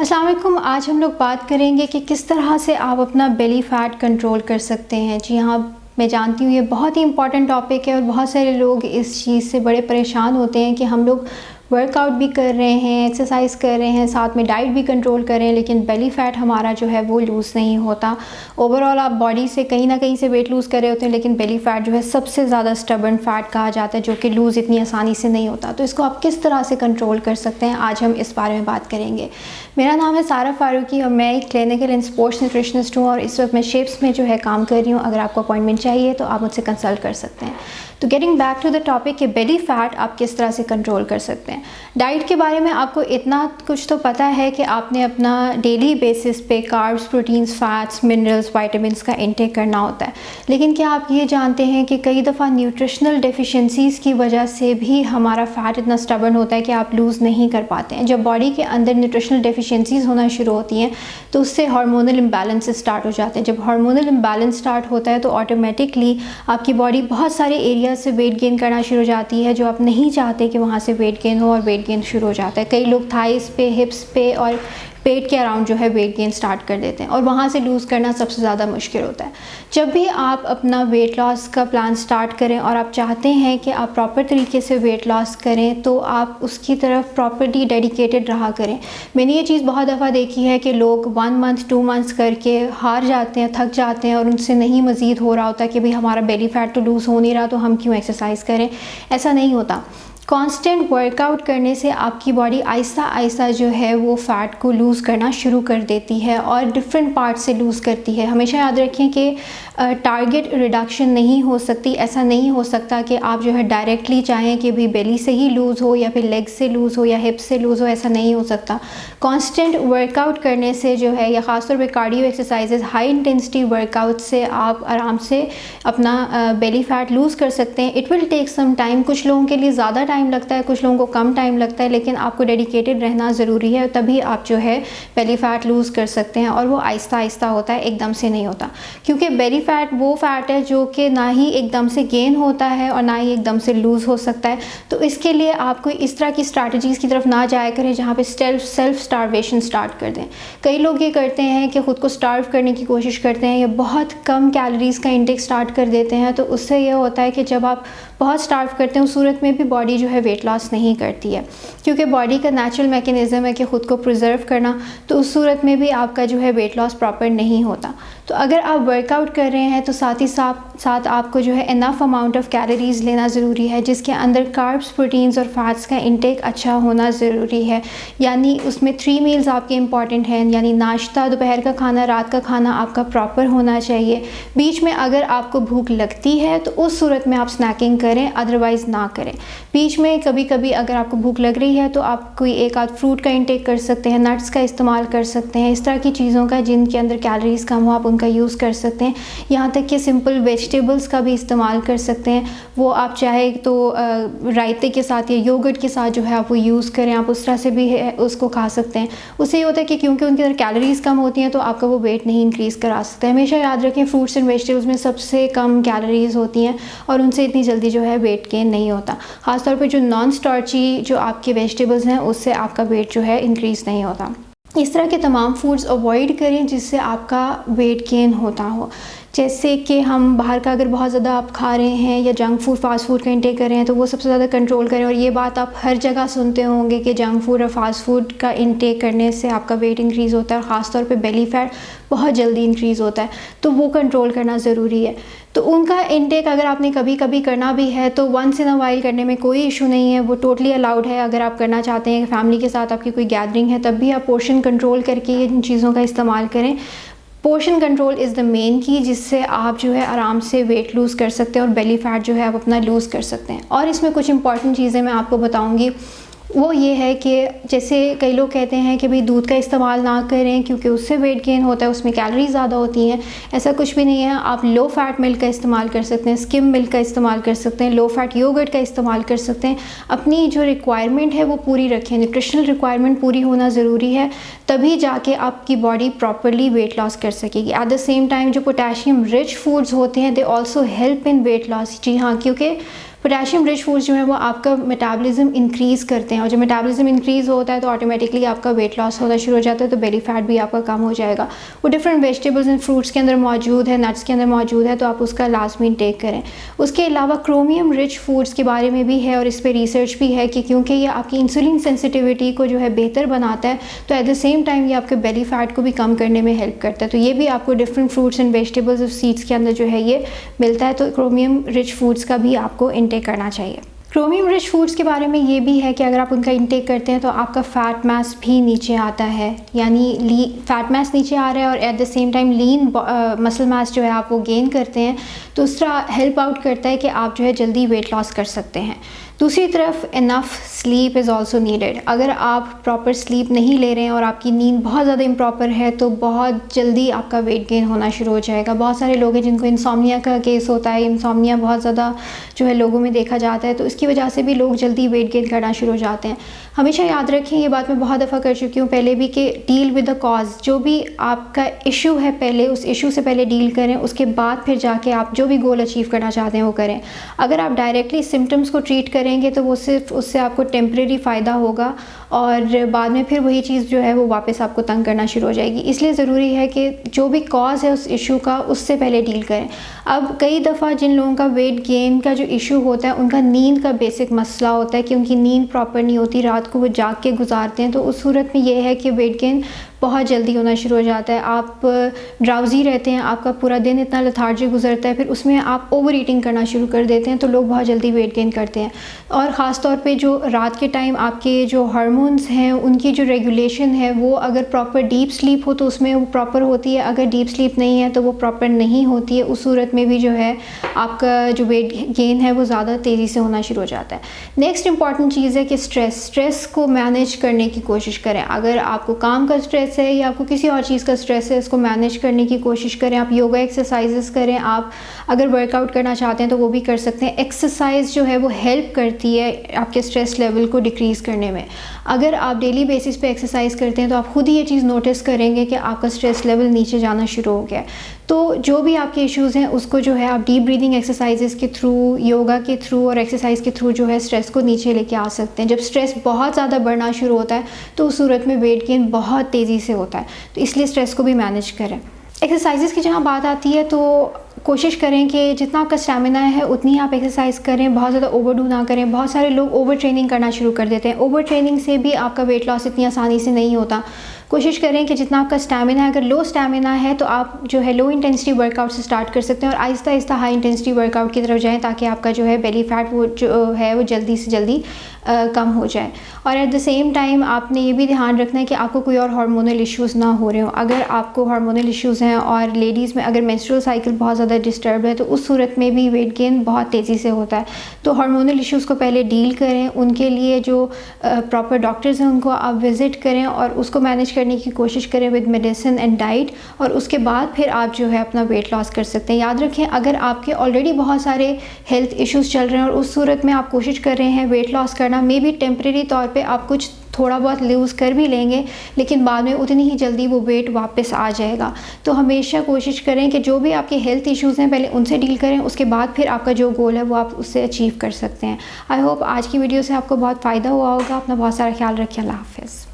अस्सलाम वालेकुम। आज हम लोग बात करेंगे कि किस तरह से आप अपना बेली फ़ैट कंट्रोल कर सकते हैं। जी हाँ, मैं जानती हूँ ये बहुत ही इंपॉर्टेंट टॉपिक है और बहुत सारे लोग इस चीज़ से बड़े परेशान होते हैं कि हम लोग वर्कआउट भी कर रहे हैं, एक्सरसाइज कर रहे हैं, साथ में डाइट भी कंट्रोल कर रहे हैं, लेकिन बेली फ़ैट हमारा जो है वो लूज़ नहीं होता। ओवरऑल आप बॉडी से कहीं ना कहीं से वेट लूज़ कर रहे होते हैं, लेकिन बेली फ़ैट जो है सबसे ज़्यादा स्टबर्न फ़ैट कहा जाता है, जो कि लूज़ इतनी आसानी से नहीं होता। तो इसको आप किस तरह से कंट्रोल कर सकते हैं, आज हम इस बारे में बात करेंगे। मेरा नाम है सारा फारूकी और मैं एक क्लिनिकल एंड स्पोर्ट्स न्यूट्रिशनिस्ट हूँ और इस वक्त मैं शेप्स में जो है काम कर रही हूँ। अगर आपको अपॉइंटमेंट चाहिए तो आप मुझसे कंसल्ट कर सकते हैं। तो getting back to the topic कि बेली फ़ैट आप किस तरह से कंट्रोल कर सकते हैं। डाइट के बारे में आपको इतना कुछ तो पता है कि आपने अपना डेली बेसिस पे carbs, proteins, fats, minerals, vitamins का इंटेक करना होता है। लेकिन क्या आप ये जानते हैं कि कई दफ़ा न्यूट्रिशनल डेफिशिएंसीज़ की वजह से भी हमारा फ़ैट इतना स्टबर्न होता है कि आप लूज़ नहीं कर पाते हैं। जब बॉडी के अंदर न्यूट्रिशनल डेफिशिएंसीज़ होना शुरू होती हैं तो उससे हार्मोनल इम्बैलेंसेस स्टार्ट हो जाते हैं। जब हार्मोनल इम्बैलेंस स्टार्ट होता है तो ऑटोमेटिकली आपकी बॉडी बहुत सारे एरिया से वेट गेन करना शुरू हो जाती है, जो आप नहीं चाहते कि वहाँ से वेट गेन हो, और वेट गेन शुरू हो जाता है। कई लोग थाइस पे, हिप्स पे और पेट के अराउंड जो है वेट गेन स्टार्ट कर देते हैं और वहाँ से लूज़ करना सबसे ज़्यादा मुश्किल होता है। जब भी आप अपना वेट लॉस का प्लान स्टार्ट करें और आप चाहते हैं कि आप प्रॉपर तरीके से वेट लॉस करें, तो आप उसकी तरफ प्रॉपर्ली डेडिकेटेड रहा करें। मैंने ये चीज़ बहुत दफ़ा देखी है कि लोग 1 मंथ 2 मंथ्स करके हार जाते हैं, थक जाते हैं और उनसे नहीं मज़ीद हो रहा होता कि भाई हमारा बेली फ़ैट तो लूज़ हो नहीं रहा, तो हम क्यों एक्सरसाइज करें। ऐसा नहीं होता। कांस्टेंट वर्कआउट करने से आपकी बॉडी आहिस्ता आहिस्ता जो है वो फ़ैट को लूज़ करना शुरू कर देती है और डिफरेंट पार्ट से लूज़ करती है। हमेशा याद रखें कि टारगेट रिडक्शन नहीं हो सकती। ऐसा नहीं हो सकता कि आप जो है डायरेक्टली चाहें कि भी बेली से ही लूज़ हो या फिर लेग से लूज़ हो या हिप से लूज़ हो, ऐसा नहीं हो सकता। कांस्टेंट वर्कआउट करने से जो है, या ख़ासतौर पे cardio exercises, high intensity workout से आप आराम से अपना बेली फ़ैट लूज़ कर सकते हैं। It will take some time. कुछ लोगों के लिए ज़्यादा टाइम लगता है, कुछ लोगों को कम टाइम लगता है, लेकिन आपको डेडिकेटेड रहना ज़रूरी है, तभी आप जो है बेली फ़ैट लूज़ कर सकते हैं। और वो आहिस्ता आहिस्ता होता है, एकदम से नहीं होता, क्योंकि बेली फ़ैट वो फ़ैट है जो कि ना ही एकदम से गेन होता है और ना ही एकदम से लूज़ हो सकता है। तो इसके लिए आपको इस तरह की स्ट्रैटेजीज़ की तरफ ना जाया करें जहाँ पे सेल्फ स्टार्वेशन स्टार्ट कर दें। कई लोग ये करते हैं कि ख़ुद को स्टार्व करने की कोशिश करते हैं या बहुत कम कैलोरीज़ का इंटेक स्टार्ट कर देते हैं। तो उससे ये होता है कि जब आप बहुत स्टार्व करते हैं उस सूरत में भी बॉडी जो है वेट लॉस नहीं करती है, क्योंकि बॉडी का नेचुरल मैकेनिज़्म है कि ख़ुद को प्रिजर्व करना। तो उस सूरत में भी आपका जो है वेट लॉस प्रॉपर नहीं होता। तो अगर आप वर्कआउट कर रहे हैं तो साथ ही साथ आपको जो है इनफ अमाउंट ऑफ़ कैलोरीज़ लेना ज़रूरी है, जिसके अंदर कार्ब्स, प्रोटीन्स और फैट्स का इंटेक अच्छा होना ज़रूरी है। यानी उसमें 3 मील्स आपके इंपॉर्टेंट हैं, यानी नाश्ता, दोपहर का खाना, रात का खाना आपका प्रॉपर होना चाहिए। बीच में अगर आपको भूख लगती है तो उस सूरत में आप स्नैकिंग करें, अदरवाइज़ ना करें। बीच में कभी कभी अगर आपको भूख लग रही है तो आप कोई एक आध फ्रूट का इंटेक कर सकते हैं, नट्स का इस्तेमाल कर सकते हैं। इस तरह की चीज़ों का जिनके अंदर कैलोरीज़ कम हो, आप उनका यूज़ कर सकते हैं। यहाँ तक कि सिंपल वेजिटेबल्स का भी इस्तेमाल कर सकते हैं। वो आप चाहे तो रायते के साथ या योगर्ट के साथ जो है आप वो यूज़ करें, आप उस तरह से भी उसको खा सकते हैं। उससे ये होता है कि क्योंकि उनके अंदर कैलोरीज़ कम होती हैं तो आपका वो वेट नहीं इंक्रीज़ करा सकता है। हमेशा याद रखें, फ्रूट्स एंड वेजिटेबल्स में सबसे कम कैलोरीज़ होती हैं और उनसे इतनी जल्दी जो है वेट गेन नहीं होता। ख़ासतौर पर जो नॉन स्टार्ची जो आपके वेजिटेबल्स हैं उससे आपका वेट जो है इंक्रीज़ नहीं होता। इस तरह के तमाम फूड्स अवॉइड करें जिससे आपका वेट गेन होता हो। जैसे कि हम बाहर का अगर बहुत ज़्यादा आप खा रहे हैं या जंक फूड, फास्ट फूड का इंटेक कर रहे हैं, तो वो सबसे ज़्यादा कंट्रोल करें। और ये बात आप हर जगह सुनते होंगे कि जंक फूड और फास्ट फूड का इंटेक करने से आपका वेट इंक्रीज़ होता है और ख़ासतौर पे बेली फ़ैट बहुत जल्दी इंक्रीज़ होता है, तो वो कंट्रोल करना ज़रूरी है। तो उनका इंटेक अगर आपने कभी कभी करना भी है तो वंस इन अ वाइल करने में कोई इशू नहीं है, वो टोटली अलाउड है। अगर आप करना चाहते हैं, फैमिली के साथ आपकी कोई गैदरिंग है, तब भी आप पोर्शन कंट्रोल करके इन चीज़ों का इस्तेमाल करें। Portion control is the main की, जिससे आप जो है आराम से वेट लूज़ कर सकते हैं और बेली फ़ैट जो है आप अपना लूज़ कर सकते हैं। और इसमें कुछ इंपॉर्टेंट चीज़ें मैं आपको बताऊंगी। वो ये है कि जैसे कई लोग कहते हैं कि भाई दूध का इस्तेमाल ना करें क्योंकि उससे वेट गेन होता है, उसमें कैलोरीज ज़्यादा होती हैं। ऐसा कुछ भी नहीं है। आप लो फैट मिल्क का इस्तेमाल कर सकते हैं, स्किम मिल्क का इस्तेमाल कर सकते हैं, लो फैट योगर्ट का इस्तेमाल कर सकते हैं। अपनी जो रिक्वायरमेंट है वो पूरी रखें, न्यूट्रिशनल रिक्वायरमेंट पूरी होना ज़रूरी है, तभी जाके आपकी बॉडी प्रॉपरली वेट लॉस कर सकेगी। एट द सेम टाइम जो पोटेशियम रिच फूड्स होते हैं they also help in weight loss. जी हाँ, क्योंकि पोटेशियम रिच फूड्स जो है वो आपका मेटाबॉलिज्म इंक्रीज़ करते हैं, और जब मेटाबॉलिज्म इंक्रीज़ होता है तो ऑटोमेटिकली आपका वेट लॉस होना शुरू हो जाता है, तो बेली फैट भी आपका कम हो जाएगा। वो डिफरेंट वेजिटेबल्स एंड फ्रूट्स के अंदर मौजूद है, नट्स के अंदर मौजूद है, तो आप उसका लाजमी टेक करें। उसके अलावा क्रोमियम रिच फूड्स के बारे में भी है और इस पर रिसर्च भी है कि क्योंकि ये आपकी इंसुलिन सेंसिटिविटी को जो है बेहतर बनाता है, तो एट द सेम टाइम ये आपके बेली फैट को भी कम करने में हेल्प करता है। तो ये भी आपको डिफरेंट फ्रूट्स एंड वेजिटेबल्स और सीड्स के अंदर जो है ये मिलता है, तो क्रोमियम रिच फूड्स का भी आपको इंटेक करना चाहिए। क्रोमियम रिच फूड्स के बारे में ये भी है कि अगर आप उनका इंटेक करते हैं तो आपका फ़ैट मास भी नीचे आता है, यानी फ़ैट मास नीचे आ रहा है और eight the same time lean muscle mass जो है आप वो गेन करते हैं, तो उस तरह हेल्प आउट करता है कि आप जो है जल्दी वेट लॉस कर सकते हैं। दूसरी तरफ enough sleep is also needed. अगर आप प्रॉपर स्लीप नहीं ले रहे हैं और आपकी नींद बहुत ज़्यादा इम्प्रॉपर है तो बहुत जल्दी आपका वेट गेन होना शुरू हो जाएगा। बहुत सारे लोग हैं जिनको इंसोम्निया का केस होता है, इंसोम्निया बहुत ज़्यादा जो है लोगों में देखा जाता है, तो इसकी वजह से भी लोग जल्दी वेट गेन करना शुरू हो जाते हैं। हमेशा याद रखें, ये बात मैं बहुत दफ़ा कर चुकी हूँ पहले भी, कि डील विद द कॉज। जो भी आपका इशू है पहले उस इशू से पहले डील करें, उसके बाद फिर जाके आप जो भी गोल अचीव करना चाहते हैं वो करें। अगर आप डायरेक्टली सिम्टम्स को ट्रीट करेंगे तो वो सिर्फ उससे आपको टेम्परेरी फ़ायदा होगा और बाद में फिर वही चीज़ जो है वो वापस आपको तंग करना शुरू हो जाएगी। इसलिए ज़रूरी है कि जो भी कॉज है उस इशू का, उससे पहले डील करें। अब कई दफ़ा जिन लोगों का वेट गेन का जो इशू होता है उनका नींद का बेसिक मसला होता है कि उनकी नींद प्रॉपर नहीं होती, रात को वो जाग के गुजारते हैं, तो उस सूरत में ये है कि वेट गेन बहुत जल्दी होना शुरू हो जाता है। आप ड्राउजी रहते हैं, आपका पूरा दिन इतना लथार्जिक गुजरता है, फिर उसमें आप ओवर ईटिंग करना शुरू कर देते हैं, तो लोग बहुत जल्दी वेट गेन करते हैं। और ख़ास तौर पे जो रात के टाइम आपके जो हार्मोन्स हैं उनकी जो रेगुलेशन है वो अगर प्रॉपर डीप स्लीप हो तो उसमें वो प्रॉपर होती है, अगर डीप स्लीप नहीं है तो वो प्रॉपर नहीं होती है। उस सूरत में भी जो है आपका जो वेट गेन है वो ज़्यादा तेज़ी से होना शुरू हो जाता है। नेक्स्ट इंपॉर्टेंट चीज़ है कि स्ट्रेस को मैनेज करने की कोशिश करें। अगर आपको काम का स्ट्रेस है या आपको किसी और चीज़ का स्ट्रेस है, इसको मैनेज करने की कोशिश करें। आप योगा एक्सरसाइजेस करें, आप अगर वर्कआउट करना चाहते हैं तो वो भी कर सकते हैं। एक्सरसाइज जो है वो हेल्प करती है आपके स्ट्रेस लेवल को डिक्रीज़ करने में। अगर आप डेली बेसिस पे एक्सरसाइज करते हैं तो आप खुद ही ये चीज़ नोटिस करेंगे कि आपका स्ट्रेस लेवल नीचे जाना शुरू हो गया है। तो जो भी आपके इश्यूज़ हैं उसको जो है आप डीप ब्रीदिंग एक्सरसाइजेस के थ्रू, योगा के थ्रू और एक्सरसाइज के थ्रू जो है स्ट्रेस को नीचे लेके आ सकते हैं। जब स्ट्रेस बहुत ज़्यादा बढ़ना शुरू होता है तो उस सूरत में वेट गेन बहुत तेज़ी से होता है, तो इसलिए स्ट्रेस को भी मैनेज करें। एक्सरसाइजेस की जहाँ बात आती है तो कोशिश करें कि जितना आपका स्टैमिना है उतनी आप एक्सरसाइज करें, बहुत ज़्यादा ओवरडू ना करें। बहुत सारे लोग ओवर ट्रेनिंग करना शुरू कर देते हैं। ओवर ट्रेनिंग से भी आपका वेट लॉस इतनी आसानी से नहीं होता। कोशिश करें कि जितना आपका स्टैमिना है, अगर लो स्टैमिना है तो आप जो है लो इंटेंसिटी वर्कआउट से स्टार्ट कर सकते हैं और Aahista Aahista high intensity workout की तरफ जाएं, ताकि आपका जो है बेली फैट वो जो है वो जल्दी से जल्दी कम हो जाए। और एट द सेम टाइम आपने ये भी ध्यान रखना है कि आपको कोई और हार्मोनल इश्यूज़ ना हो रहे हो। अगर आपको हार्मोनल इश्यूज़ हैं और लेडीज़ में अगर मेंस्ट्रुअल साइकिल बहुत ज़्यादा डिस्टर्ब है तो उस सूरत में भी वेट गेन बहुत तेज़ी से होता है। तो हार्मोनल इश्यूज़ को पहले डील करें, उनके लिए जो प्रॉपर डॉक्टर्स हैं उनको आप विज़िट करें और उसको मैनेज करने की कोशिश करें विद मेडिसिन एंड डाइट, और उसके बाद फिर आप जो है अपना वेट लॉस कर सकते हैं। याद रखें, अगर आपके ऑलरेडी बहुत सारे हेल्थ इश्यूज़ चल रहे हैं और उस सूरत में आप कोशिश कर रहे हैं वेट लॉस करना, मे बी टेम्परेरी तौर पे आप कुछ थोड़ा बहुत लूज़ कर भी लेंगे लेकिन बाद में उतनी ही जल्दी वो वेट वापस आ जाएगा। तो हमेशा कोशिश करें कि जो भी आपके हेल्थ इश्यूज़ हैं पहले उनसे डील करें, उसके बाद फिर आपका जो गोल है वो आप उससे अचीव कर सकते हैं। आई होप आज की वीडियो से आपको बहुत फ़ायदा हुआ होगा। अपना बहुत सारा ख्याल रखिए। अल्लाह हाफ़िज़।